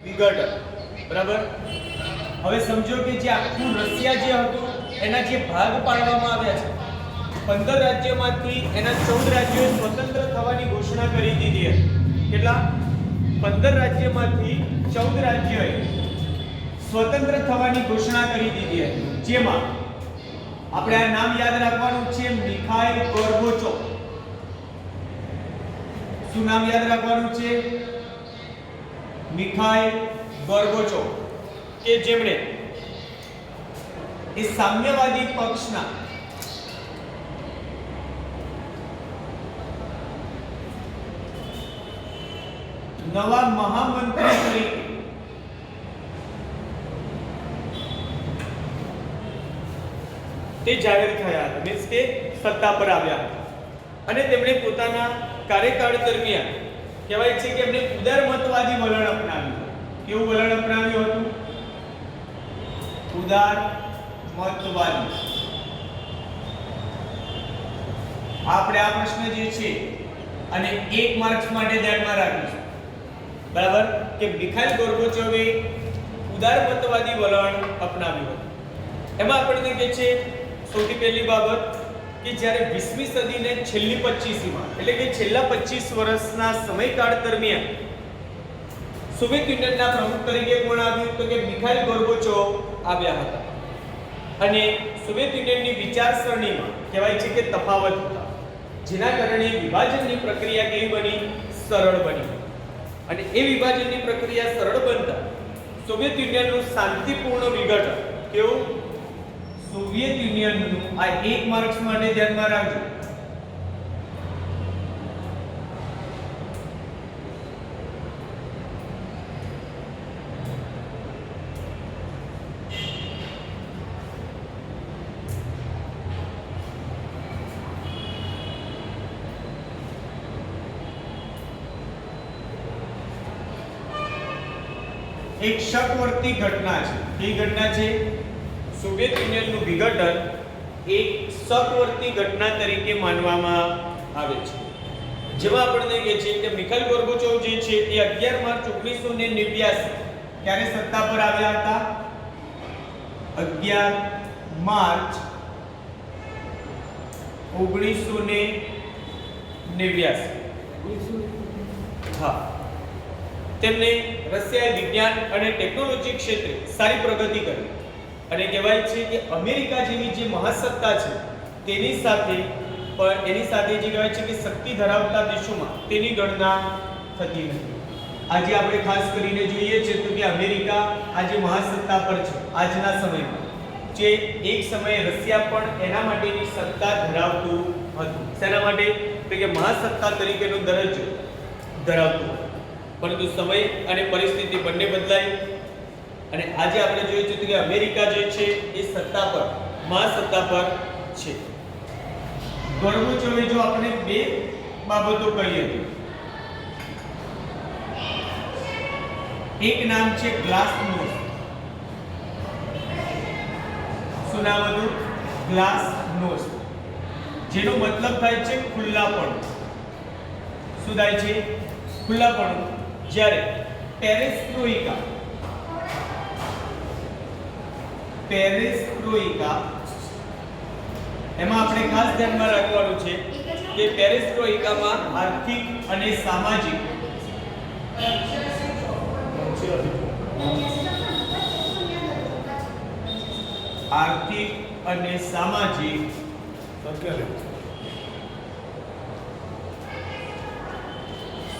વિઘટન બરાબર। હવે સમજો કે જે આખું રશિયા જે હતું એના જે ભાગ પાડવામાં આવ્યા છે 15 રાજ્યોમાંથી એના 14 રાજ્યોએ સ્વતંત્ર થવાની ઘોષણા કરી દીધી હતી। કેટલા? 15 રાજ્યોમાંથી 14 રાજ્યોએ સ્વતંત્ર થવાની ઘોષણા કરી દીધી હતી, જેમાં આપણે આ નામ યાદ રાખવાનું છે, મિખાઇલ ગોર્બોચોવ। શું નામ યાદ રાખવાનું છે? મિખાઇલ ગોર્બોચોવ, કે જેમણે એ સામ્યવાદી પક્ષના નવા મહામંત્રી તરીકે તે જાહેર થયા હતા, મીન્સ કે સત્તા પર આવ્યા હતા અને તેમણે પોતાના કાર્યકાળ દરમિયાન કહેવાય છે કે એમણે ઉદારમતવાદી વલણ અપનાવ્યું। કેવું વલણ અપનાવ્યું હતું? ઉદારમતવાદી। આપણે આ પ્રશ્ન જે છે અને 1 માર્ક્સ માટે ધ્યાનમાં રાખીશું, બરાબર, કે મિખાઇલ ગોર્બોચોવે ઉદારમતવાદી વલણ અપનાવ્યું હતું। એમાં આપણને કહે છે સૌથી પહેલી બાબત કે જ્યારે 20મી સદીને છેલ્લી 25મીમાં એટલે કે છેલ્લા 25 વર્ષના સમયકાળ દરમિયાન સોવિયત યુનિયનના પ્રમુખ તરીકે કોણ આવ્યું? તો કે મિખાઇલ ગોર્બોચોવ આવ્યા હતા અને સોવિયત યુનિયનની વિચારસરણીમાં કહેવાય છે કે તફાવત હતા, જેના કારણે વિભાજનની પ્રક્રિયા કેવી બની? સરળ બની। અને એ વિભાજનની પ્રક્રિયા સરળ બનતા સોવિયત યુનિયનનું શાંતિપૂર્ણ વિઘટન, કેવું? સોવિયત યુનિયનનું આ 1 માર્ક્સ માટે ધ્યાનમાં રાખજો, એક શકવર્તી ઘટના છે। કઈ ઘટના છે? સોવિયત યુનિયનનું વિઘટન એક શકવર્તી ઘટના તરીકે માનવામાં આવે છે, જેમાં આપણને કહે છે કે મિખાઇલ ગોર્બોચોવ જે છે એ 11 માર્ચ 1989 ક્યારે સત્તા પર આવ્યા હતા? 11 માર્ચ 1989। હા, તેમણે રશિયાએ વિજ્ઞાન અને ટેકનોલોજી ક્ષેત્રે સારી પ્રગતિ કરી અને કહેવાય છે કે અમેરિકા જેવી જે મહાસત્તા છે તેની સાથે પણ એની સાથે જે કહેવાય છે કે શક્તિ ધરાવતા દેશોમાં તેની ગણના થતી નથી। આજે આપણે ખાસ કરીને જોઈએ છે તો કે અમેરિકા આજે મહાસત્તા પર છે આજના સમયમાં, જે એક સમયે રશિયા પણ એના માટેની સત્તા ધરાવતું હતું। શેના માટે? તો કે મહાસત્તા તરીકેનો દરજ્જો ધરાવતું હતું, પરંતુ સમય અને પરિસ્થિતિ બંને બદલાઈ અને આજે આપણે જોઈએ છીએ કે અમેરિકા જે છે એ સત્તા પર મહાસત્તા પર છે। ગોર્બોચોવે જો આપણે 2 બાબતો કહી હતી, એક નામ છે ગ્લાસનોસ્ટ। શું નામ હતું? ગ્લાસનોસ્ટ, જેનો મતલબ થાય છે ખુલ્લાપણું। શું થાય છે? ખુલ્લાપણું। જ્યારે પેરેસ્ટ્રોઇકા એમાં આપણે ખાસ ધ્યાનમાં રાખવાનું છે કે પેરેસ્ટ્રોઇકામાં આર્થિક અને સામાજિક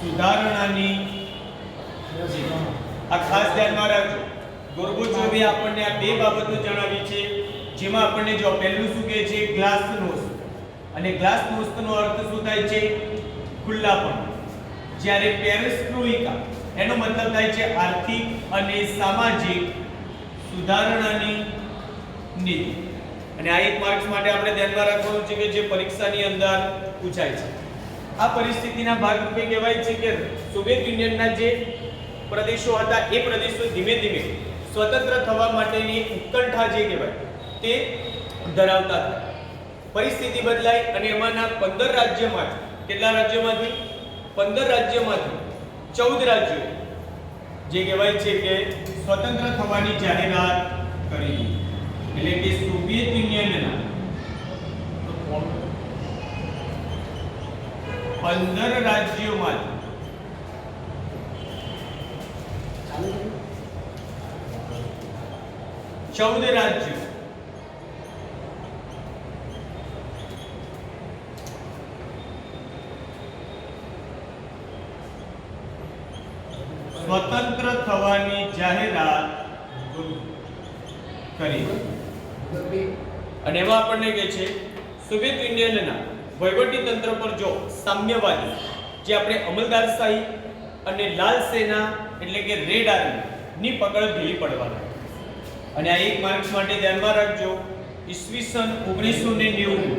સુધારણાની આ ખાસ ધ્યાનમાં રાખજો। ગોર્બોચોવે આપણને આ 2 બાબતો જણાવી છે, જેમાં આપણને જો પહેલું શું કહે છે? ગ્લાસનોસ્ટ, અને ગ્લાસનોસ્ટનો અર્થ શું થાય છે? ખુલ્લાપણું। જ્યારે પેરેસ્ટ્રોઇકા એનો મતલબ થાય છે આર્થિક અને સામાજિક સુધારણાની નીતિ। અને આ 1 માર્ક્સ માટે આપણે ધ્યાનમાં રાખવાનું છે કે જે પરીક્ષાની અંદર પૂછાય છે। આ પરિસ્થિતિના ભાગરૂપે કહેવાય છે કે સોવિયત યુનિયનના જે પ્રદેશો હતા એ પ્રદેશો ધીમે ધીમે સ્વતંત્ર થવા માટેની ઉત્કંઠા જે કહેવાય તે ધરાવતા હતા। પરિસ્થિતિ બદલાઈ અને એમાંના 15 રાજ્યોમાંથી કેટલા રાજ્યોમાંથી 15 રાજ્યોમાંથી 14 રાજ્યો જે કહેવાય છે કે સ્વતંત્ર થવાની જાહેરાત કરી, એટલે કે સોવિયત યુનિયનના 15 રાજ્યોમાં 14 રાજ્યો સ્વતંત્ર થવાની જાહેરાત કરી, અને એમાં આપણને કહે છે સોવિયત યુનિયનના વહીવટી તંત્ર પર જો સામ્યવાદી, જે આપણે અમલદારશાહી અને લાલ સેના એટલે કે રેડ આર્મી ની પકડ ઢીલી પડવાની. અને આ એક માર્ક્સ માટે ધ્યાનમાં રાખજો, ઈસવીસન 1990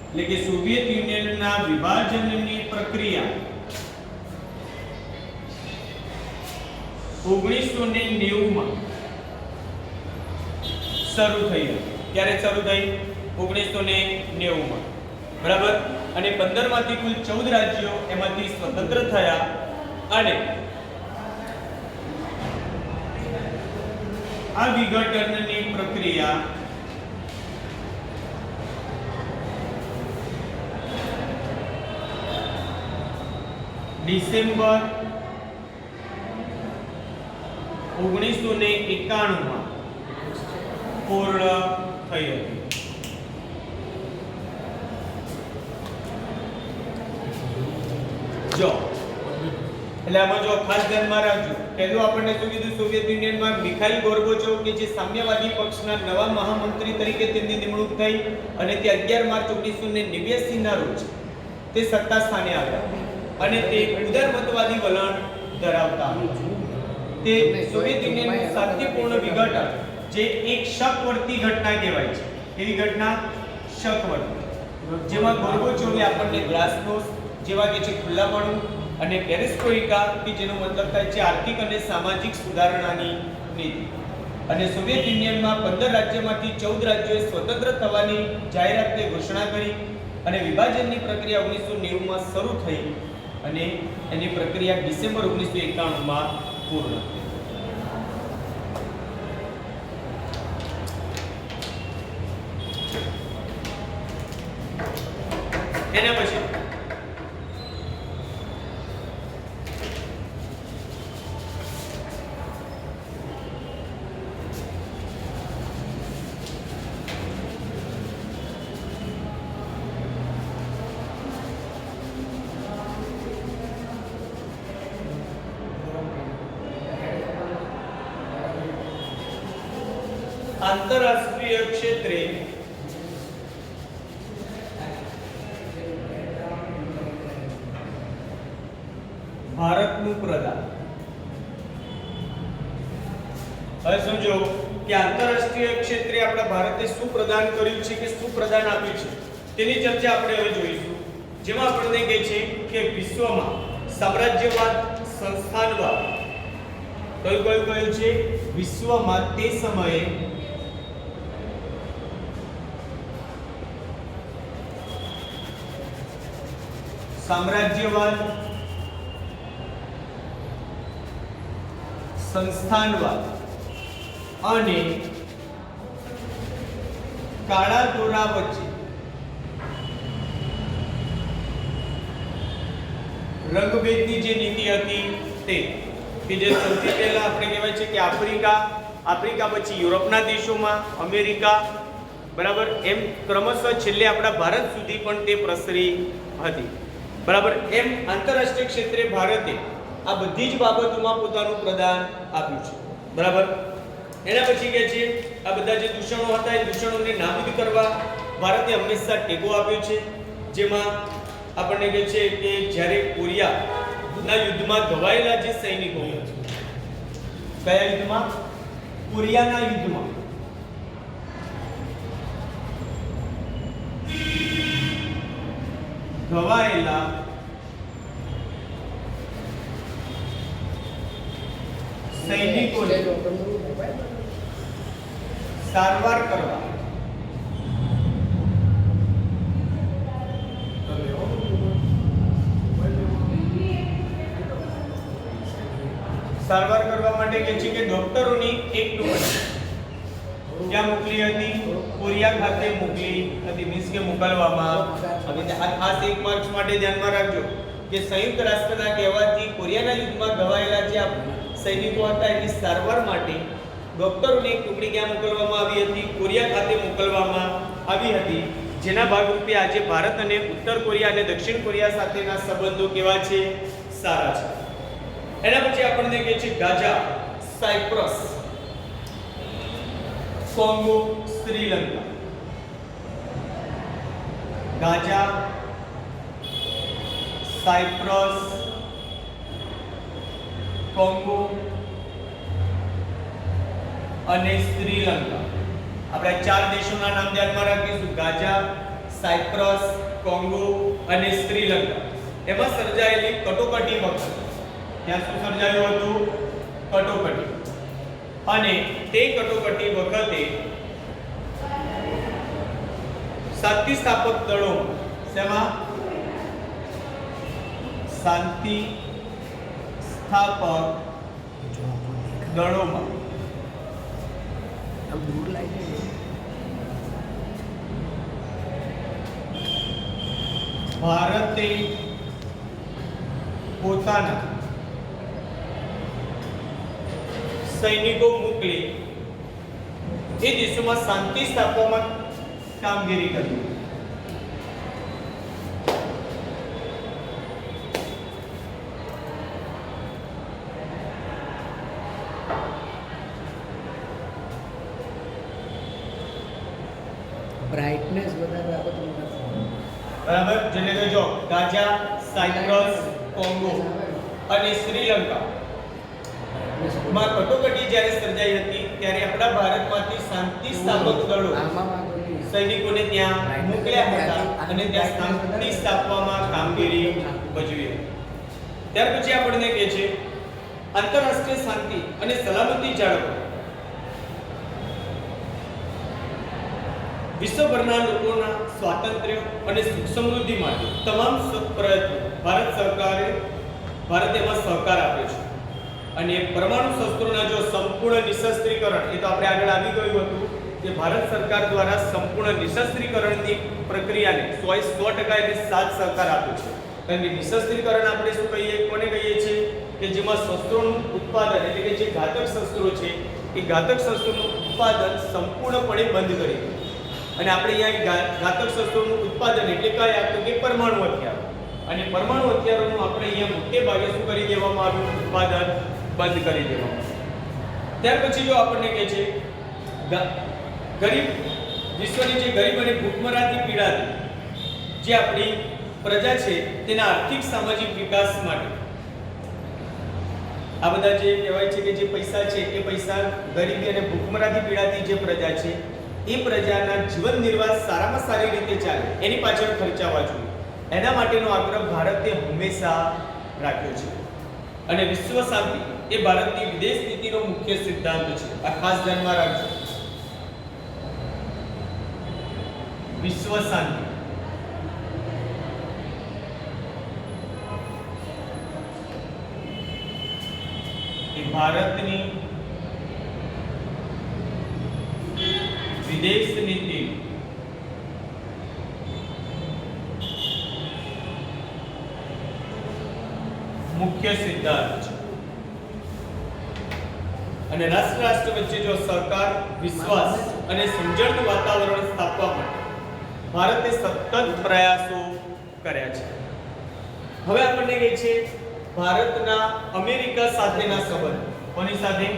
એટલે કે સોવિયત યુનિયનના વિભાજનની પ્રક્રિયા 1990 માં શરૂ થઈ. ક્યારે શરૂ થઈ? 1990 માં, બરાબર. અને 15 માંથી કુલ 14 રાજ્યો એમાંથી સ્વતંત્ર થયા, અને આ વિઘટનની પ્રક્રિયા ડિસેમ્બર 1991 માં પૂર્ણ થઈ હતી. જો એટલે આમાં જો ખાસ ધ્યાનમાં રાખજો, પહેલું આપણને શું કીધું, સોવિયત યુનિયનમાં મિખાઈલ ગોર્બોચોવ કે જે સામ્યવાદી પક્ષના નવા મહામંત્રી તરીકે તેમની નિમણૂક થઈ, અને તે 11 માર્ચ 1989 ના રોજ તે સત્તા સ્થાને આવ્યા, અને તે ઉદારમતવાદી વલણ ધરાવતા તે સોવિયત યુનિયનનું શાંતિપૂર્ણ વિઘટન, જે એક શકવર્તી ઘટના કહેવાય છે. એવી ઘટના શકવર્તી, જેમાં ગોર્બોચોવે આપણને ગ્લાસનોસ્ટ જેવા કે છે ખુલ્લાપણું, અને પેરેસ્ટ્રોઇકા કે જેનો મતલબ થાય છે આર્થિક અને સામાજિક સુધારણાની નીતિ. અને સોવિયત યુનિયનમાં 15 રાજ્યોમાંથી 14 રાજ્યોએ સ્વતંત્ર થવાની જાહેરાતની ઘોષણા કરી, અને વિભાજનની પ્રક્રિયા 1990 માં શરૂ થઈ, અને એની પ્રક્રિયા ડિસેમ્બર 1991 માં પૂર્ણ થઈ. એના પછી આંતરરાષ્ટ્રીય ક્ષેત્રે ભારતનું પ્રદાન. હવે સમજો કે આંતરરાષ્ટ્રીય ક્ષેત્રે આપણા ભારતે શું પ્રદાન કર્યું છે કે શું પ્રદાન આપ્યું છે, તેની ચર્ચા આપણે હવે જોઈશું. જેમાં આપણને કહે છે કે વિશ્વમાં સામ્રાજ્યવાદ, સંસ્થાનવાદ કયું છે વિશ્વમાં તે સમયે સામ્રાજ્યવાદ, સંસ્થાનવાદ અને કાળા દોરા વચ્ચે રંગભેદની જે નીતિ હતી તે કે જે સૌથી પહેલા આપણે કહેવાય છે કે આફ્રિકા પછી યુરોપના દેશોમાં, અમેરિકા, બરાબર, એમ ક્રમશઃ છેલ્લે આપણા ભારત સુધી પણ તે પ્રસરી હતી, બરાબર. એમ આંતરરાષ્ટ્રીય ક્ષેત્રે ભારતે આ બધી જ બાબતોમાં પોતાનું પ્રદાન આપ્યું છે, બરાબર. એના પછી કહે છે આ બધા જે દૂષણો હતા એ દૂષણોને નાબૂદ કરવા ભારતે હંમેશા ટેકો આપ્યો છે. જેમાં આપણને કહે છે કે જ્યારે કોરિયાના યુદ્ધમાં ઘવાયેલા જે સૈનિકો, કયા યુદ્ધમાં? કોરિયાના યુદ્ધમાં ઘવાયેલા સૈનિકોને સારવાર કરવા સારવાર કરવા માટે કે છે કે ડોક્ટરોની એક ટુકડી ક્યાં મોકલી હતી? કોરિયા ખાતે મોકલી હતી, મીન્સ કે મોકલવામાં. હવે આ ખાસ 1 માર્ક્સ માટે ધ્યાનમાં રાખજો કે સંયુક્ત રાષ્ટ્રના કહેવાથી કોરિયાના યુદ્ધમાં ઘવાયેલા જે સૈનિકો હતા એની સારવાર માટે ડોક્ટરોની એક ટુકડી ક્યાં મોકલવામાં આવી હતી? કોરિયા ખાતે મોકલવામાં આવી હતી, જેના ભાગરૂપે આજે ભારત અને ઉત્તર કોરિયા અને દક્ષિણ કોરિયા સાથેના સંબંધો કેવા છે? સારા છે. એના પછી આપણને કહે છે Gaza, Cyprus, Congo, Sri Lanka. Gaza, Cyprus, Congo અને શ્રીલંકા. આપણે 4 દેશોના નામ ધ્યાનમાં રાખીશું: ગાઝા, સાયપ્રસ, કોંગો અને શ્રીલંકા. એમાં સર્જાયેલી કટોકટી વખતે ત્યાં શું સર્જાયું હતું? કટોકટી. અને તે કટોકટી વખતે શાંતિ સ્થાપક દળો, શેમાં? શાંતિ સ્થાપક દળોમાં ભારતે પોતાના સૈનિકો મોકલી એ દેશોમાં શાંતિ સ્થાપવામાં કામગીરી કરી. બ્રાઇટનેસ વધારે આપો તો બરાબર. જેને કે જો ગાઝા, સાયપ્રસ, કોંગો અને શ્રીલંકા માં કટોકટી જ્યારે સર્જાઈ હતી ત્યારે આપણા ભારતમાંથી શાંતિ સ્થાપક દળો સૈનિકોને ત્યાં મોકલ્યા હતા અને ત્યાં શાંતિ સ્થાપવામાં કામગીરી ભજવી હતી. ત્યાર પછી આપણને કહે છે આંતરરાષ્ટ્રીય શાંતિ અને સલામતી જાળવવા વિશ્વભરના લોકોના સ્વાતંત્ર્ય અને સુખ સમૃદ્ધિ માટે તમામ પ્રયત્નો ભારતે એમાં સહકાર આપ્યો છે. અને પરમાણુ શસ્ત્રોના જો સંપૂર્ણ નિશસ્ત્રીકરણ, એ તો આપણે આગળ આવી ગયું હતું કે ભારત સરકાર દ્વારા સંપૂર્ણ નિશસ્ત્રીકરણની પ્રક્રિયાને 100% એને સાથ સહકાર આપ્યો છે. કારણ કે નિશસ્ત્રીકરણ આપણે શું કહીએ, કોને કહીએ છીએ? કે જેમાં શસ્ત્રોનું ઉત્પાદન, એટલે કે જે ઘાતક શસ્ત્રો છે એ ઘાતક શસ્ત્રોનું ઉત્પાદન સંપૂર્ણપણે બંધ કરી દીધું. અને આપણે અહીંયા ઘાતક શસ્ત્રોનું ઉત્પાદન એટલે કયા? તો કે પરમાણુ હથિયારો. અને પરમાણુ હથિયારોનું આપણે અહીંયા મોટે ભાગે શું કરી દેવામાં આવ્યું? ઉત્પાદન બંધ કરી દેવામાં આવ્યું. ત્યાર પછી જો આપણને કહે છે ગરીબ વિશ્વની જે ગરીબ અને ભૂખમરાથી પીડાતી જે આપણી પ્રજા છે તેના આર્થિક સામાજિક વિકાસ માટે આ બધા જે કહેવાય છે કે જે પૈસા છે એ પૈસા ગરીબી અને ભૂખમરાથી પીડાતી જે પ્રજા છે એ પ્રજાના જીવન નિર્વાહ સારામાં સારી રીતે ચાલે એની પાછળ ખર્ચાવા જોઈએ. એના માટેનો આગ્રહ ભારતે હંમેશા રાખ્યો છે. અને વિશ્વ શાંતિ એ ભારતની વિદેશ નીતિનો મુખ્ય સિદ્ધાંત છે. આ ખાસ ધ્યાનમાં રાખજો. વિશ્વ શાંતિ એ ભારતની વિદેશ નીતિ મુખ્ય સિદ્ધાંત છે. અને રાષ્ટ્ર વચ્ચે જો સહકાર, વિશ્વાસ અને સમજણનું વાતાવરણ સ્થાપવા માટે ભારતે સતત પ્રયાસો કર્યા છે. હવે આપણને કહે છે ભારતના અમેરિકા સાથેના સંબંધ. કોની સાથે?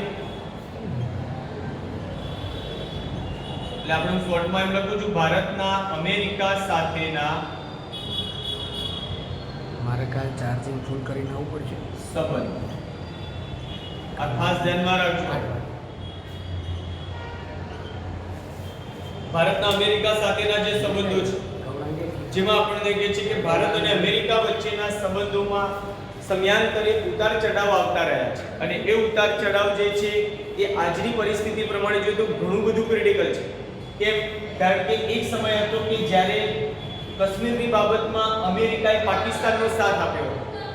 એટલે આપણે શોર્ટમાં એમ લખું છું ભારતના અમેરિકા સાથેના મારે કાલ ચાર્જિંગ ફૂલ કરીને આવવું પડશે. સંબંધ. આ ખાસ ધ્યાનમાં રાખજો. ભારતના અમેરિકા સાથેના જે સંબંધો છે જેમાં આપણને કહે છે કે ભારત અને અમેરિકા વચ્ચેના સંબંધોમાં સમયાંતરે ઉતાર ચઢાવ આવતા રહ્યા છે. અને એ ઉતાર ચઢાવ જે છે એ આજની પરિસ્થિતિ પ્રમાણે જોઈએ તો ઘણું બધું ક્રિટિકલ છે. કેમ? કારણ કે એક સમય હતો કે જ્યારે કાશ્મીરની બાબતમાં અમેરિકાએ પાકિસ્તાનનો સાથ આપ્યો.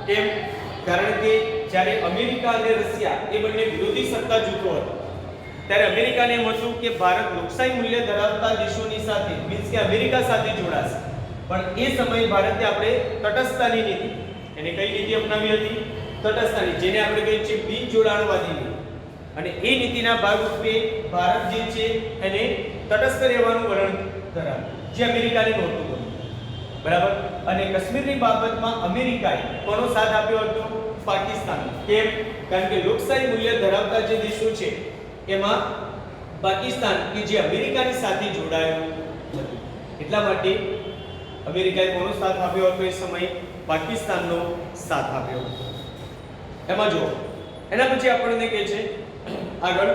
કેમ? કારણ કે જ્યારે અમેરિકા અને રશિયા એ બંને વિરોધી સત્તા જૂથો હતા, ત્યારે અમેરિકાને એમ હતું કે ભારત લોકશાહી મૂલ્ય ધરાવતા દેશોની સાથે મીન્સ કે અમેરિકા સાથે જોડાશે, પણ એ સમયે ભારતે આપણે તટસ્થતાની નીતિ, એને કઈ નીતિ અપનાવી હતી? તટસ્થતાની, જેને આપણે કહીએ છીએ બિન જોડાણવાદી નીતિ. અને એ નીતિના ભાગરૂપે ભારત જે છે એને તટસ્થ રહેવાનું વલણ ધરાવે, જે અમેરિકાને નહોતું ગમતું. બરાબર. અને કાશ્મીરની બાબતમાં અમેરિકાએ કોનો સાથ આપ્યો હતો? પાકિસ્તાન. કેમ? કારણ કે લોકશાહી મૂલ્ય ધરાવતા જે દેશો છે એમાં પાકિસ્તાન કે જે અમેરિકાની સાથે જોડાયું હતું, એટલા માટે અમેરિકાએ કોનો સાથ આપ્યો હતો? એ સમયે પાકિસ્તાનનો સાથ આપ્યો હતો. એમાં જો એના પછી આપણને કહે છે આગળ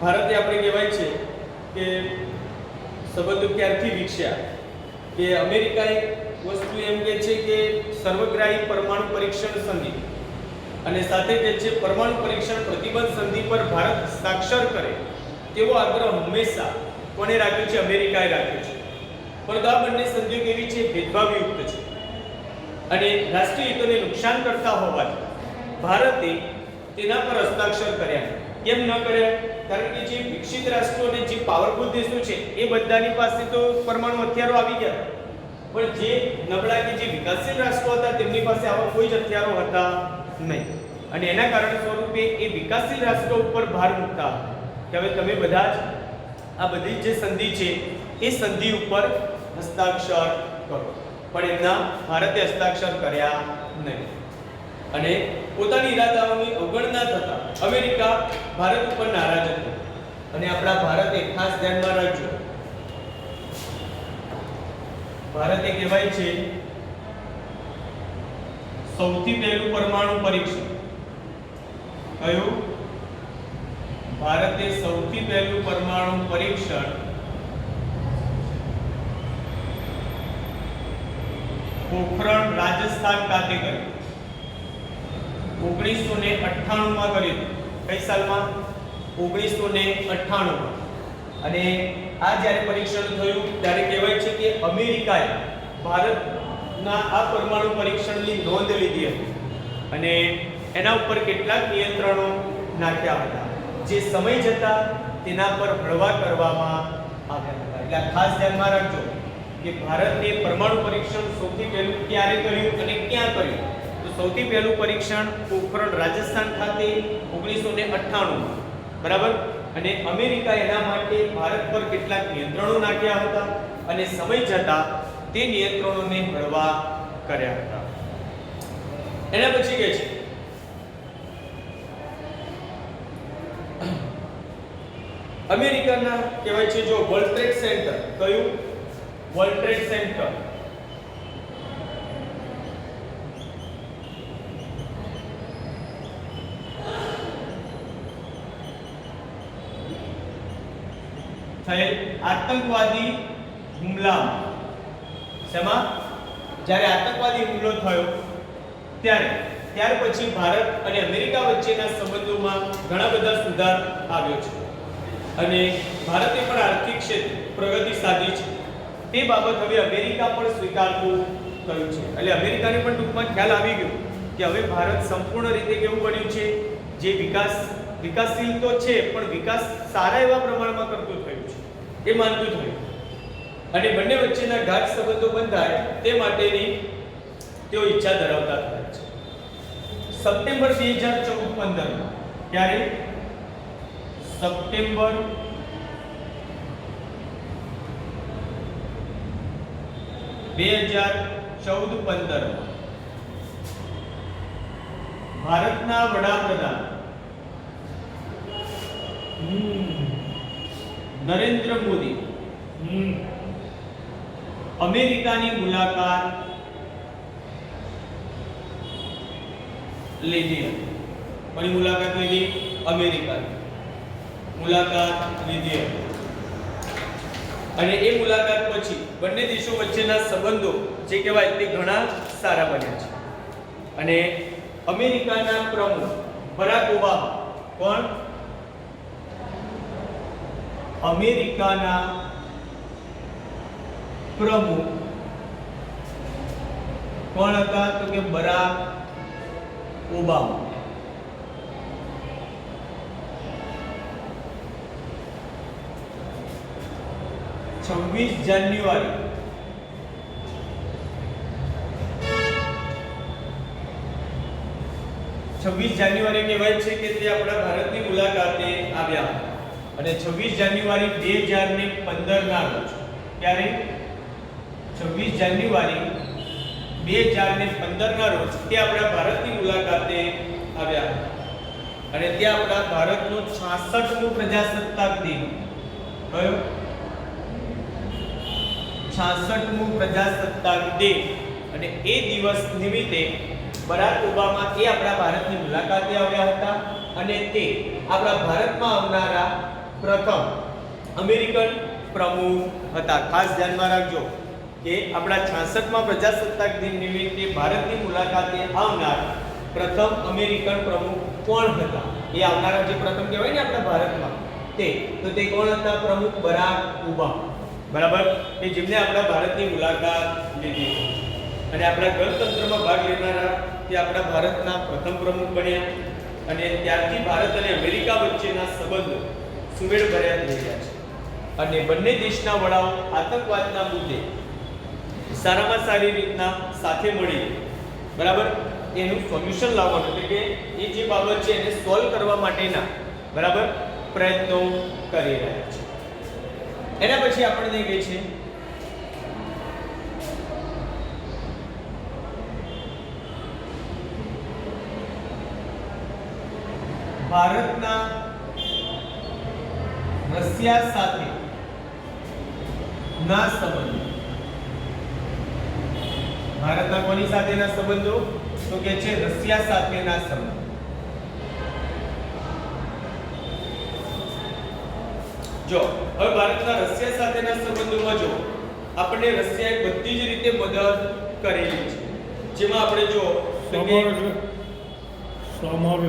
ભારતે આપણે કહેવાય છે કે સંબંધો ક્યારથી વિકસ્યા, કે અમેરિકા એક વસ્તુ એમ કહે છે કે સર્વગ્રાહી પરમાણુ પરીક્ષણ સંધિ અને સાથે કહે છે પરમાણુ પરીક્ષણ પ્રતિબંધ સંધિ પર ભારત હસ્તાક્ષર કરે તેવો આગ્રહ હંમેશા કોણે રાખ્યો છે? અમેરિકાએ રાખ્યો છે. પરંતુ આ બંને સંધિઓ કેવી છે? ભેદભાવયુક્ત છે અને રાષ્ટ્રીય હિતોને નુકસાન કરતા હોવાથી ભારતે તેના પર હસ્તાક્ષર કર્યા. કેમ ન કર્યા? કારણ કે જે વિકસિત રાષ્ટ્રો અને જે પાવરફુલ દેશો છે એ બધાની પાસે તો પરમાણુ હથિયારો આવી ગયા, પણ જે નબળા કે જે વિકાસશીલ રાષ્ટ્રો હતા તેમની પાસે આવા કોઈ જ હથિયારો હતા નહીં. અને એના કારણે સ્વરૂપે એ વિકાસશીલ રાષ્ટ્રો ઉપર ભાર મૂકતા કે હવે તમે બધા જ આ બધી જે સંધિ છે એ સંધિ ઉપર હસ્તાક્ષર કરો, પણ એમના ભારતે હસ્તાક્ષર કર્યા નહીં. અને પોતાની ઈરાદાઓની અવગણના થતા અમેરિકા ભારત ઉપર નારાજ હતું. અને આપણા ભારતે ખાસ ધ્યાનમાં રાખજો, ભારતે કહેવાય છે સૌથી પહેલું પરમાણુ પરીક્ષણ. કયું? ભારતે સૌથી પહેલું પરમાણુ પરીક્ષણ પોખરણ રાજસ્થાન ખાતે કર્યું. 1998 માં કર્યું. કઈ સાલમાં? 1998 માં. અને આ જ્યારે પરીક્ષણ થયું ત્યારે કહેવાય છે કે અમેરિકાએ ભારતના આ પરમાણુ પરીક્ષણની નોંધ લીધી હતી અને એના ઉપર કેટલાક નિયંત્રણો નાખ્યા હતા, જે સમય જતા તેના પર હળવા કરવામાં આવ્યા હતા. એટલે ખાસ ધ્યાનમાં રાખજો કે ભારતે પરમાણુ પરીક્ષણ સૌથી પહેલું ક્યારે કર્યું અને ક્યાં કર્યું? તો સૌથી પહેલું પરીક્ષણ પોખરણ રાજસ્થાન ખાતે 1998 માં. બરાબર. અને અમેરિકા એના માટે ભારત પર કેટલાક નિયંત્રણો નાખ્યા હતા અને સમય જતા તે નિયંત્રણોને હળવા કર્યા હતા. એના પછી કહે છે અમેરિકાના કહેવાય છે જો વર્લ્ડ ટ્રેડ સેન્ટર. કયું? World trade centre. થયેલ આતંકવાદી હુમલામાં, શેમાં? જ્યારે આતંકવાદી હુમલો થયો ત્યાર પછી ભારત અને અમેરિકા વચ્ચેના સંબંધોમાં ઘણા બધા સુધાર આવ્યો છે અને ભારતે પણ આર્થિક ક્ષેત્રે પ્રગતિ સાધી છે. તે બાબત હવે અમેરિકા પણ સ્વીકારતું થયું છે. એટલે અમેરિકાને પણ ટૂંકમાં ખ્યાલ આવી ગયો કે હવે ભારત સંપૂર્ણ રીતે કેવું બન્યું છે, જે વિકાસશીલ તો છે પણ વિકાસ સારા એવા પ્રમાણમાં કરતું થયું છે એ માનતું થયું અને બંને વચ્ચેના ગાઢ સંબંધો બંધાય તે માટેની તેઓ ઈચ્છા ધરાવતા થયા છે. સપ્ટેમ્બર 2014-15 ક્યારે? સપ્ટેમ્બર 2014-15 ભારતના વડાપ્રધાન નરેન્દ્ર મોદી અમેરિકાની મુલાકાત લીધી હતી. કોની મુલાકાત લીધી? અમેરિકાની મુલાકાત લીધી હતી. અને એ મુલાકાત પછી બંને દેશો વચ્ચેના સંબંધો જે કહેવાય તે ઘણા સારા બન્યા છે. અને અમેરિકાના પ્રમુખ બરાક ઓબામા, કોણ? અમેરિકાના પ્રમુખ કોણ હતા? તો કે બરાક ઓબામા. 26 જાન્યુઆરી 26 જાન્યુઆરી કહેવાય છે કે તે આપણા ભારતની મુલાકાતે આવ્યા અને 26 જાન્યુઆરી 2015 ના રોજ ક્યારે 26 જાન્યુઆરી 2015 ના રોજ તે આપણા ભારતની મુલાકાતે આવ્યા અને ત્યાં આપણા ભારતનો 66મો પ્રજાસત્તાક દિન કયો 66મો પ્રજાસત્તાક દિન અને એ દિવસ નિમિત્તે બરાક ઓબામા એ આપણા ભારતની મુલાકાતે આવ્યા હતા અને તે આપણા ભારતમાં આવનારા પ્રથમ અમેરિકન પ્રમુખ હતા. ખાસ ધ્યાનમાં રાખજો કે આપણા 66મા પ્રજાસત્તાક દિન નિમિત્તે ભારતની મુલાકાતે આવનાર પ્રથમ અમેરિકન પ્રમુખ કોણ હતા? એ આવનારા જે પ્રથમ કહેવાય ને આપણા ભારતમાં તે કોણ હતા? પ્રમુખ બરાક ઓબામા. બરાબર, કે જેમને આપણા ભારતની મુલાકાત લીધી અને આપણા ગણતંત્રમાં ભાગ લેનારા તે આપણા ભારતના પ્રથમ પ્રમુખ બન્યા અને ત્યારથી ભારત અને અમેરિકા વચ્ચેના સંબંધો સુમેળભર્યા થઈ ગયા છે અને બંને દેશના વડાઓ આતંકવાદના મુદ્દે સારામાં સારી રીતના સાથે મળી બરાબર એનું સોલ્યુશન લાવવાનું એટલે કે એ જે બાબત છે એને સોલ્વ કરવા માટેના બરાબર પ્રયત્નો કરી રહ્યા છે. એના પછી આપણને કહે છે ભારતના રશિયા સાથે ના સંબંધો. ભારતના કોની સાથેના સંબંધો? તો કે છે રશિયા સાથેના સંબંધો. જો હવે ભારતના રશિયા સાથેના સંબંધોમાં જો આપણે રશિયાએ બધી જ રીતે મદદ કરેલી છે જેમાં આપણે જો સમર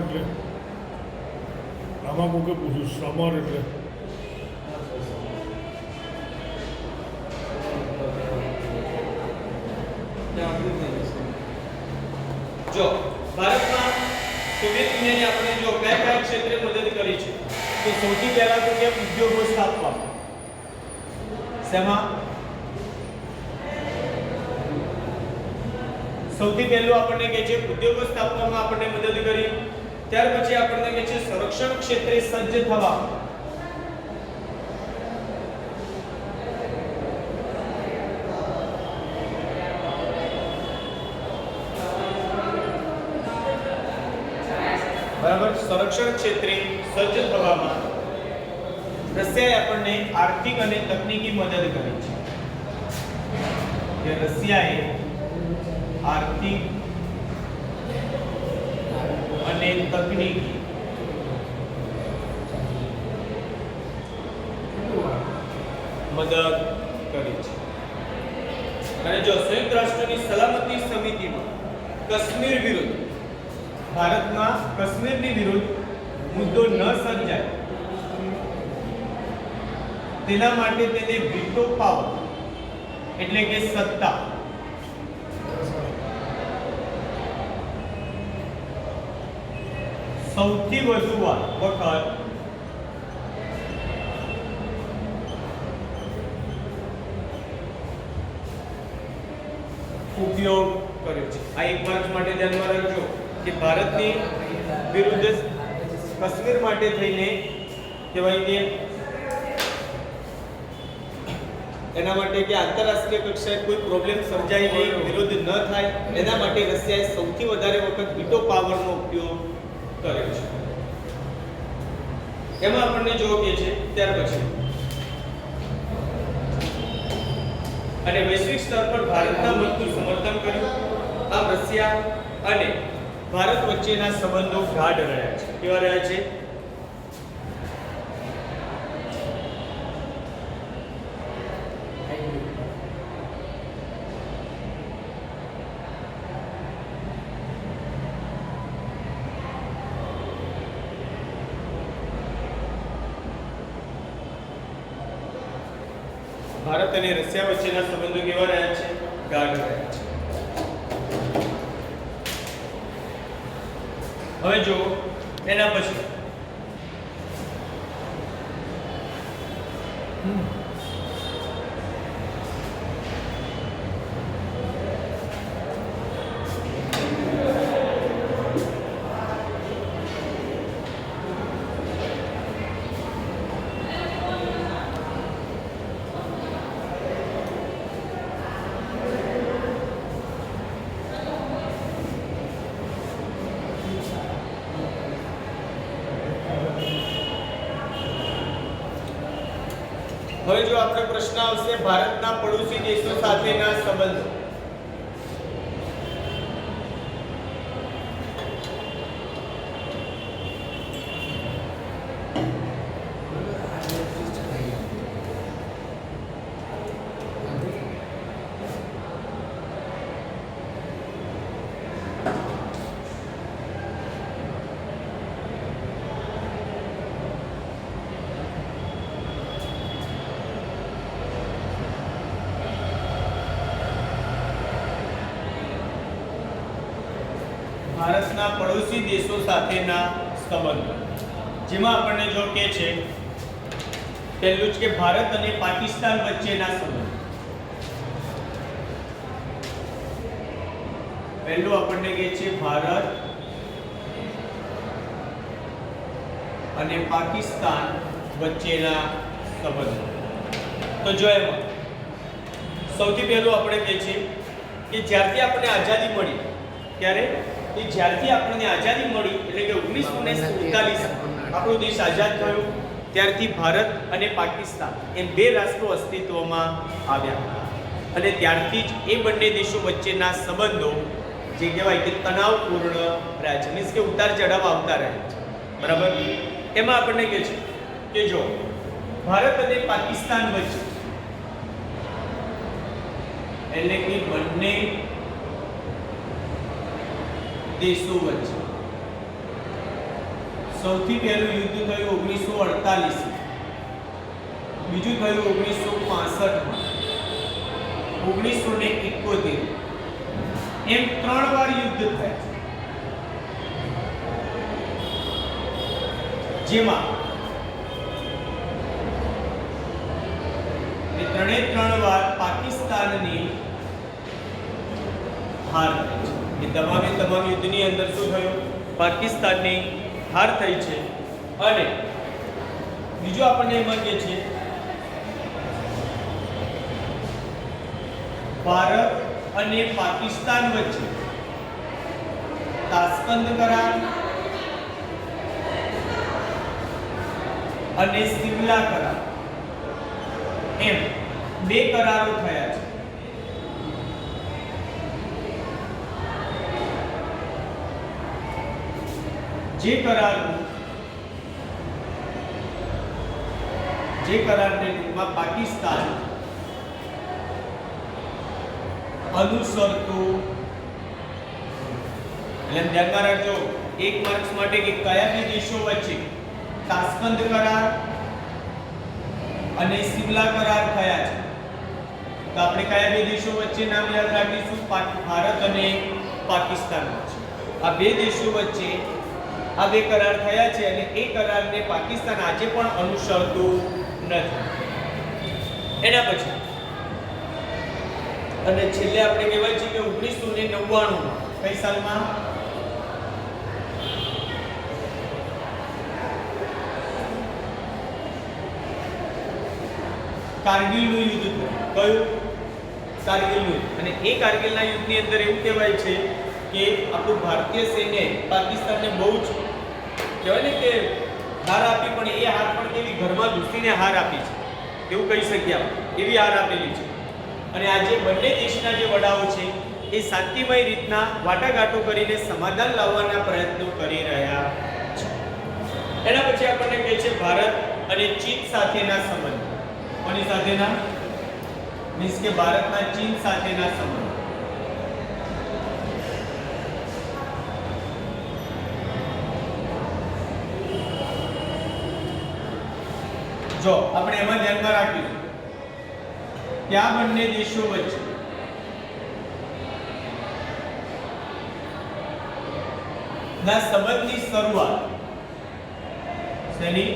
એટલે આમાં કોઈ પૂછ્યું સમર એટલે જો ભારતમાં સોવિયત યુનિયને આપણે જો કયા કયા ક્ષેત્રે મદદ કરી છે તો સૌથી પહેલા તો કે ઉદ્યોગો સ્થાપવામાં. શેમાં? સૌથી પહેલું આપણને કહે છે ઉદ્યોગો સ્થાપવામાં આપણને મદદ કરી. ત્યાર પછી આપણને કહે છે સંરક્ષણ ક્ષેત્રે સજ્જ થવા. બરાબર, સંરક્ષણ ક્ષેત્રે સજ્જ થવામાં રશિયાએ આપણને આર્થિક અને તકનીકી મદદ કરી છે. કે રશિયાએ આર્થિક અને તકનીકી મદદ કરી છે. અને જો સંયુક્ત રાષ્ટ્રની સલામતી સમિતિમાં કાશ્મીર વિરુદ્ધ ભારતમાં કાશ્મીરની વિરુદ્ધ મુદ્દો ન સર્જાય તેના માટે તેને વીટો પાવર એટલે કે સત્તા સૌથી વધુ વખત ઉપયોગ કર્યો છે. આ એક માર્ચ માટે ધ્યાનમાં રાખજો કે ભારતની વિરુદ્ધ કાશ્મીર માટે થઈને કહેવાય કે એના માટે કે આંતરરાષ્ટ્રીય કક્ષાએ કોઈ પ્રોબ્લેમ સર્જાય નહીં, વિરોધ ન થાય એના માટે રશિયાએ સૌથી વધારે વખત વીટો પાવરનો ઉપયોગ કર્યો છે. એમાં આપણને જો કે છે ત્યાર પછી અને વૈશ્વિક સ્તર પર ભારતના મતનું સમર્થન કર્યું. આમ રશિયા અને ભારત વચ્ચેના સંબંધો ગાઢ રહ્યા છે. કેવા રહ્યા છે? ભારત અને રશિયા વચ્ચેના સંબંધો કેવા રહ્યા છે? ગાઢ રહ્યા છે. હવે જો એના પછી હવે જો આપણે પ્રશ્ન આવશે ભારતના પડોશી દેશો સાથેના સંબંધો. ભારતના પડોશી દેશો સાથેના સંબંધો, જેમાં આપણને જો કે છે પહેલું જ કે ભારત અને પાકિસ્તાન વચ્ચેના સંબંધો. પહેલું આપણને કહે છે ભારત અને પાકિસ્તાન વચ્ચેના સંબંધો. તો જો એમાં સૌથી પહેલું આપણે કહે છે કે જ્યારથી આપણને આઝાદી મળી ત્યારે જ્યારથી આપણને આઝાદી મળી એટલે કે 1947 આપણો દેશ આઝાદ થયો ત્યારથી ભારત અને પાકિસ્તાન એમ બે રાષ્ટ્રો અસ્તિત્વમાં આવ્યા હતા. અને ત્યારથી જ એ બંને દેશો વચ્ચેના સંબંધો જે કહેવાય કે તણાવપૂર્ણ રહ્યા છે, મીન્સ કે ઉતાર ચઢાવ આવતા રહે છે. બરાબર. એમાં આપણને કહે છે કે જો ભારત અને પાકિસ્તાન વચ્ચે એટલે કે બંને દેશો વચ્ચે સૌથી પહેલું યુદ્ધ થયું 1948, બીજું થયું 1965 માં, 1971 એમ 3 વાર યુદ્ધ થયા છે, જેમાં એ 3 વાર પાકિસ્તાનની હાર થઈ છે. એ તમામ યુદ્ધની અંદર શું થયું? પાકિસ્તાનની હાર થઈ છે. અને બીજું આપણને એમાં કહે છે ભારત અને પાકિસ્તાન વચ્ચે તાશ્કંદ કરાર અને સિમલા કરાર એમ 2 કરારો થયા છે. જે કરારને ટૂંકમાં પાકિસ્તાન અનુસરતું, એટલે ધ્યાનમાં રાખજો 1 માર્ક્સ માટે કે કયા બે દેશો વચ્ચે તાશ્કંદ કરાર અને સિમલા કરાર થયા છે. તો આપણે કયા બે દેશો વચ્ચે નામ યાદ રાખીશું? ભારત અને પાકિસ્તાન વચ્ચે. આ બે દેશો વચ્ચે આ 2 કરાર થયા છે અને એ કરારને પાકિસ્તાન આજે પણ અનુસરતું નથી. એના પછી અને છેલ્લે આપણે કહેવાય છે કે 1999 કઈ સાલમાં? કારગિલનું યુદ્ધ થયું. કયું? કારગિલનું યુદ્ધ. અને એ કારગિલના યુદ્ધની અંદર એવું કહેવાય છે કે આપણું ભારતીય સૈન્યએ પાકિસ્તાનને બહુ જ કહેવાય ને કે હાર આપી, પણ એ હાર પણ કેવી ઘરમાં ઘૂસીને હાર આપી છે એવું કહી શકીએ આપણે. એવી હાર આપેલી છે. અને આજે બંને દેશના જે વડાઓ છે એ શાંતિમય રીતના વાટાઘાટો કરીને સમાધાન લાવવાના પ્રયત્નો કરી રહ્યા છે. એના પછી આપણને કહે છે ભારત અને ચીન સાથેના સંબંધ. કોની સાથેના? મીન્સ કે ભારતના ચીન સાથેના સંબંધ. જો આપણે એમાં ધ્યાનમાં રાખીશું કે આ બંને દેશો વચ્ચે ના સંબંધની શરૂઆત શેની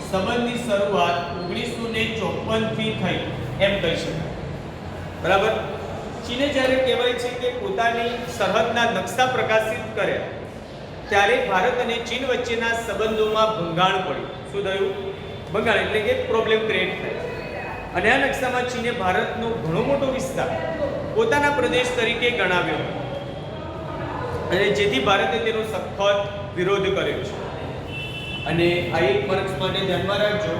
સંબંધની શરૂઆત 1954 થી થઈ એમ કહી શકાય. બરાબર. ચીને જ્યારે કહેવાય છે કે પોતાની સરહદના નકશા પ્રકાશિત કર્યા ત્યારે ભારત અને ચીન વચ્ચેના સંબંધોમાં ભંગાણ પડ્યું. શું થયું? ભંગાણ એટલે કે પ્રોબ્લેમ ક્રિએટ થયો. અને આ નકશામાં ચીને ભારતનો ઘણો મોટો વિસ્તાર પોતાના પ્રદેશ તરીકે ગણાવ્યો અને જેથી ભારતે તેનો સખત વિરોધ કર્યો છે. અને આ એક માર્ક્સ માટે ધ્યાનમાં રાખજો.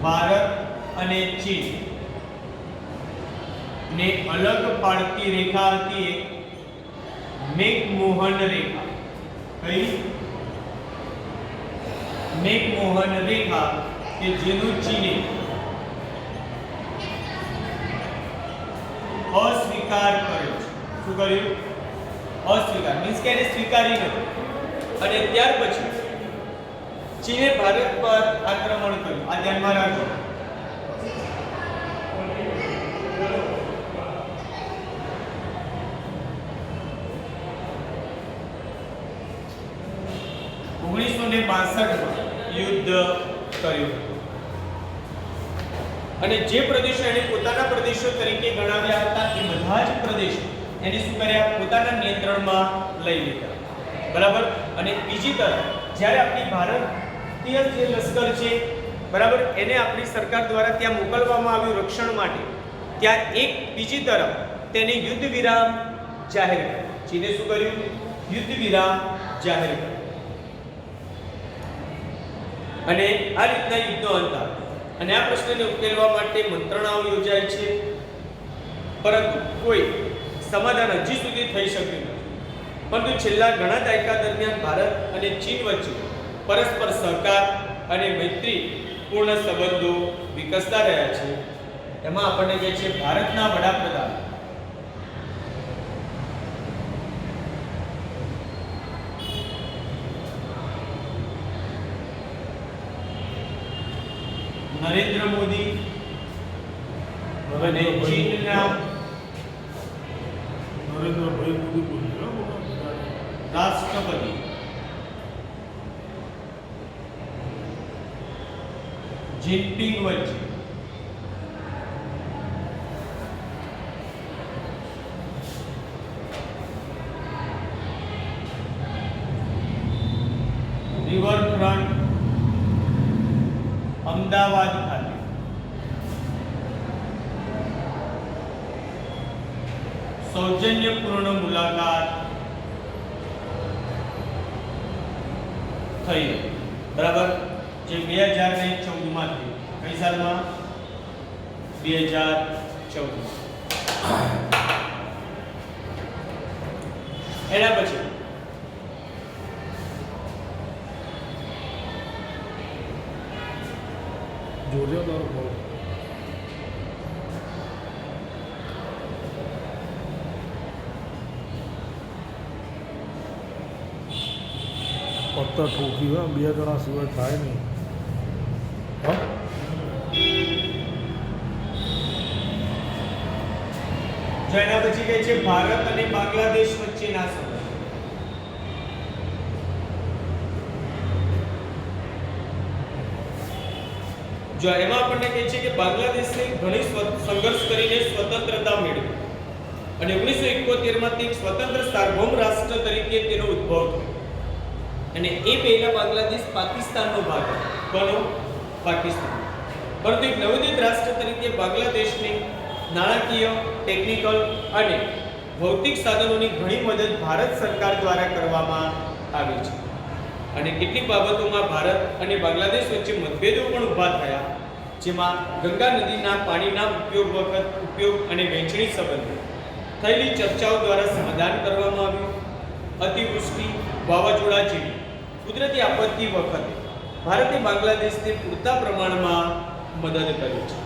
ભારત અને ચીન ને અલગ પાડતી રેખા હતી એક મેકમોહન રેખા. કઈ? મેકમોહન રેખા કે જેનું ચીને અસ્વીકાર કર્યો છે. શું કર્યું? અસ્વીકાર મીન્સ કે એને સ્વીકારી નથી. અને ત્યાર પછી ચીને ભારત પર આક્રમણ કર્યું. આ ધ્યાનમાં રાખજો. યુદ્ધ કર્યું અને જે પ્રદેશો એને પોતાના પ્રદેશો તરીકે ગણાવ્યા હતા એ બધા જ પ્રદેશો એને શું કર્યા? પોતાના નિયંત્રણમાં લઈ લીધા. બરાબર. અને બીજી તરફ જ્યારે આપણી ભારતીય જે લશ્કર છે બરાબર એને આપણી સરકાર દ્વારા ત્યાં મોકલવામાં આવ્યું રક્ષણ માટે. ત્યાં એક બીજી તરફ તેને યુદ્ધ વિરામ જાહેર કર્યું. ચીને શું કર્યું? યુદ્ધ વિરામ જાહેર કર્યું. અને આ રીતના યુદ્ધનો અંત આવ્યો. અને આ પ્રશ્નને ઉકેલવા માટે મંત્રણાઓ યોજાય છે પરંતુ કોઈ સમાધાન હજી સુધી થઈ શક્યું નથી. પરંતુ છેલ્લા ઘણા દાયકા દરમિયાન ભારત અને ચીન વચ્ચે પરસ્પર સહકાર અને મૈત્રીપૂર્ણ સંબંધો વિકસતા રહ્યા છે. એમાં આપણને કહે છે ભારતના વડાપ્રધાન નરેન્દ્ર મોદી અને ચીનના નરેન્દ્રભાઈ મોદી બોલ્યા રાષ્ટ્રપતિ જિનપિંગ વચ્ચે રિવરફ્રન્ટ અમદાવાદ ખાતે સૌજન્યપૂર્ણ મુલાકાત થઈ. બરાબર. જે 2014 માં થઈ. કઈ સાલમાં? 2014. એના પછી જોરદાર બોલ. પત્તા ઠોકી હોય બે જણા સિવાય થાય નહીં. હા જો એના પછી કહે છે ભારત અને બાંગ્લાદેશ વચ્ચેના સંબંધ. જો એમાં આપણને કહે છે કે બાંગ્લાદેશે ઘણી સંઘર્ષ કરીને સ્વતંત્રતા મેળવી અને 1971 માં તે એક સ્વતંત્ર સાર્વભૌમ રાષ્ટ્ર તરીકે તેનો ઉદ્ભવ થયો. અને એ પહેલા બાંગ્લાદેશ પાકિસ્તાનનો ભાગ હતો. કોનો? પાકિસ્તાન. પરંતુ એક નવોદિત રાષ્ટ્ર તરીકે બાંગ્લાદેશને નાણાકીય, ટેકનિકલ અને ભૌતિક સાધનોની ઘણી મદદ ભારત સરકાર દ્વારા કરવામાં આવી છે. અને કેટલીક બાબતોમાં ભારત અને બાંગ્લાદેશ વચ્ચે મતભેદો પણ ઊભા થયા, જેમાં ગંગા નદીના પાણીના ઉપયોગ અને વહેંચણી સંબંધે થયેલી ચર્ચાઓ દ્વારા સમાધાન કરવામાં આવ્યું. અતિવૃષ્ટિ, વાવાઝોડા જેવી કુદરતી આપત્તિ વખતે ભારતે બાંગ્લાદેશને પૂરતા પ્રમાણમાં મદદ કરી છે.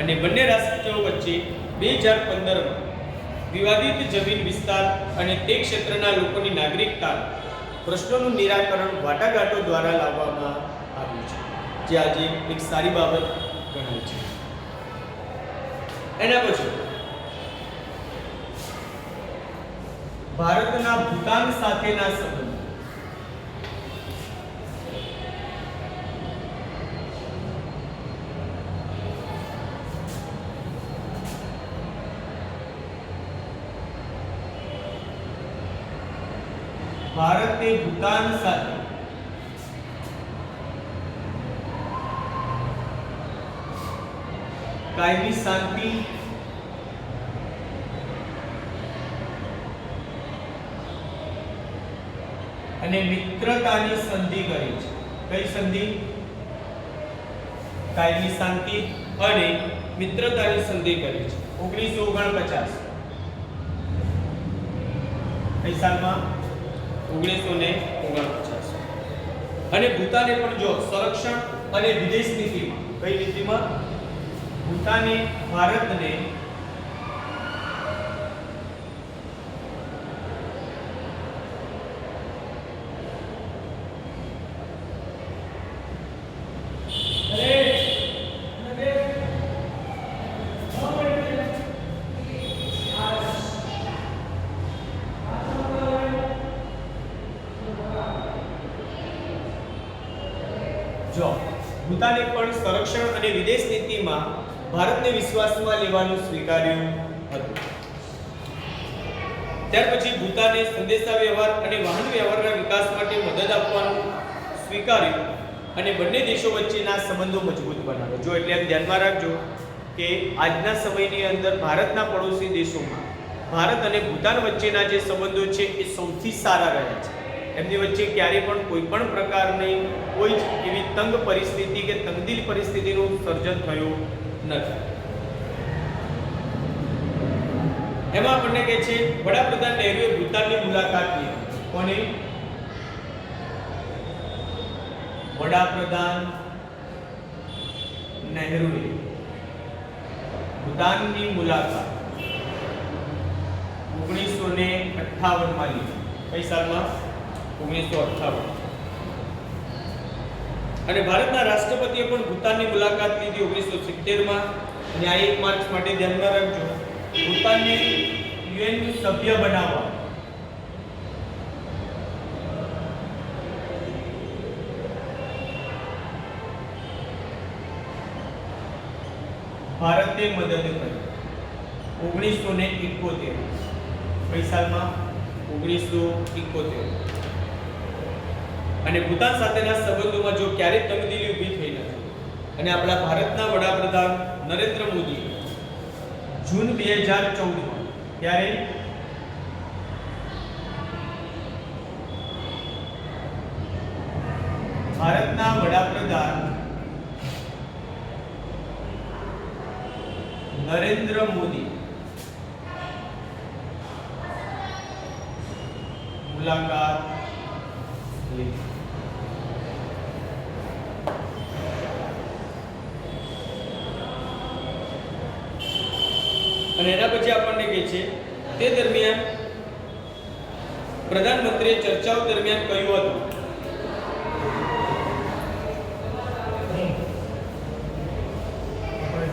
અને બંને રાષ્ટ્રો વચ્ચે 2015માં વિવાદિત જમીન વિસ્તાર અને તે ક્ષેત્રના લોકોની નાગરિકતા પ્રશ્નોનું નિરાકરણ વાટાઘાટો દ્વારા લાવવામાં આવ્યું છે, જે આજે એક સારી બાબત ગણાય છે. એના પછી ભારતના ભૂતાન સાથેના સંબંધ. ભારતે ભૂતાન સાથે કાયમી શાંતિ અને મિત્રતાની સંધિ કરી છે. કઈ સંધિ? કાયમી શાંતિ અને મિત્રતાની સંધિ કરી છે 1949. કઈ સાલમાં? 1949. અને ભૂતાને પણ જો સંરક્ષણ અને વિદેશ નીતિમાં, કઈ નીતિમાં? ભૂતાને ભારતને જો ભૂતાને પણ સંરક્ષણ અને વિદેશ નીતિમાં ભારતને વિશ્વાસમાં લેવાનું સ્વીકાર્યું હતું. ત્યાર પછી ભૂતાને સંદેશા વ્યવહાર અને વાહન વ્યવહારના વિકાસ માટે મદદ આપવાનું સ્વીકાર્યું અને બંને દેશો વચ્ચેના સંબંધો મજબૂત બનાવ્યા. જો એટલે એમ ધ્યાનમાં રાખજો કે આજના સમયની અંદર ભારતના પડોશી દેશોમાં ભારત અને ભૂતાન વચ્ચેના જે સંબંધો છે એ સૌથી સારા રહ્યા છે. એમની વચ્ચે ક્યારે પણ કોઈ પણ પ્રકારની કોઈ જ એવી તંગ પરિસ્થિતિ કે તંગદિલ પરિસ્થિતિનું સર્જન થયું નથી. એમાં આપણને કહે છે વડાપ્રધાન નહેરુએ ભૂતાનની મુલાકાત લીધી. કોની? વડાપ્રધાન નહેરુએ ભૂતાનની મુલાકાત 1958 માં લીધી. કઈ સાલમાં? 1958. અને ભારતના રાષ્ટ્રપતિએ પણ ભૂતાનની મુલાકાત લીધી 1970 માં. અને આ 1 માર્ચ માટે ધ્યાનમાં રાખજો ભૂતાનને યુએન નું સભ્ય બનાવવા ભારતે મદદ કરી 1971. કઈ સાલમાં? 1971. અને ભૂતાન સાથેના સંબંધોમાં જો ક્યારે તંગદિલી ઊભી થઈ નથી અને આપણા ભારતના વડાપ્રધાન નરેન્દ્ર મોદી જૂન 2014 માં ત્યારે ભારતના વડાપ્રધાન નરેન્દ્ર મોદી મુલાકાત લીધી. અને એના પછી આપણને કહે છે તે દરમિયાન પ્રધાનમંત્રીએ ચર્ચાઓ દરમિયાન કહ્યું હતું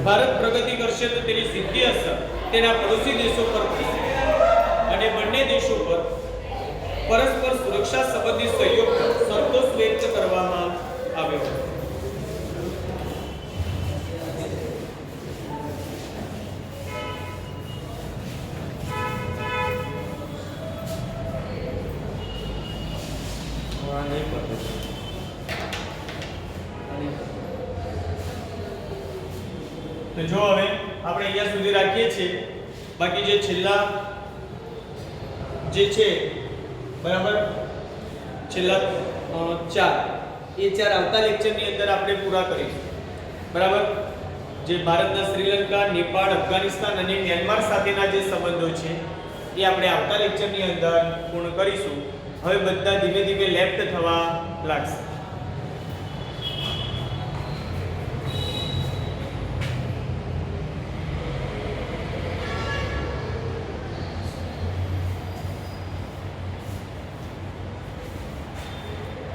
ભારત પ્રગતિ કરશે તો તેની સીધી અસર તેના પડોશી દેશો પર થશે અને બંને દેશો પર પરસ્પર સુરક્ષા સંબંધી સહયોગ પર સંતોષ વ્યક્ત કરવામાં આવ્યો હતો. તો જો હવે આપણે અહીંયા સુધી રાખીએ છીએ. બાકી જે છેલ્લા જે છે બરાબર છેલ્લા 4 આવતા લેક્ચરની અંદર આપણે પૂરા કરીશું. બરાબર જે ભારતના શ્રીલંકા, નેપાળ, અફઘાનિસ્તાન અને મ્યાનમાર સાથેના જે સંબંધો છે એ આપણે આવતા લેક્ચરની અંદર પૂર્ણ કરીશું. હવે બધા ધીમે ધીમે લેફ્ટ થવા લાગશે.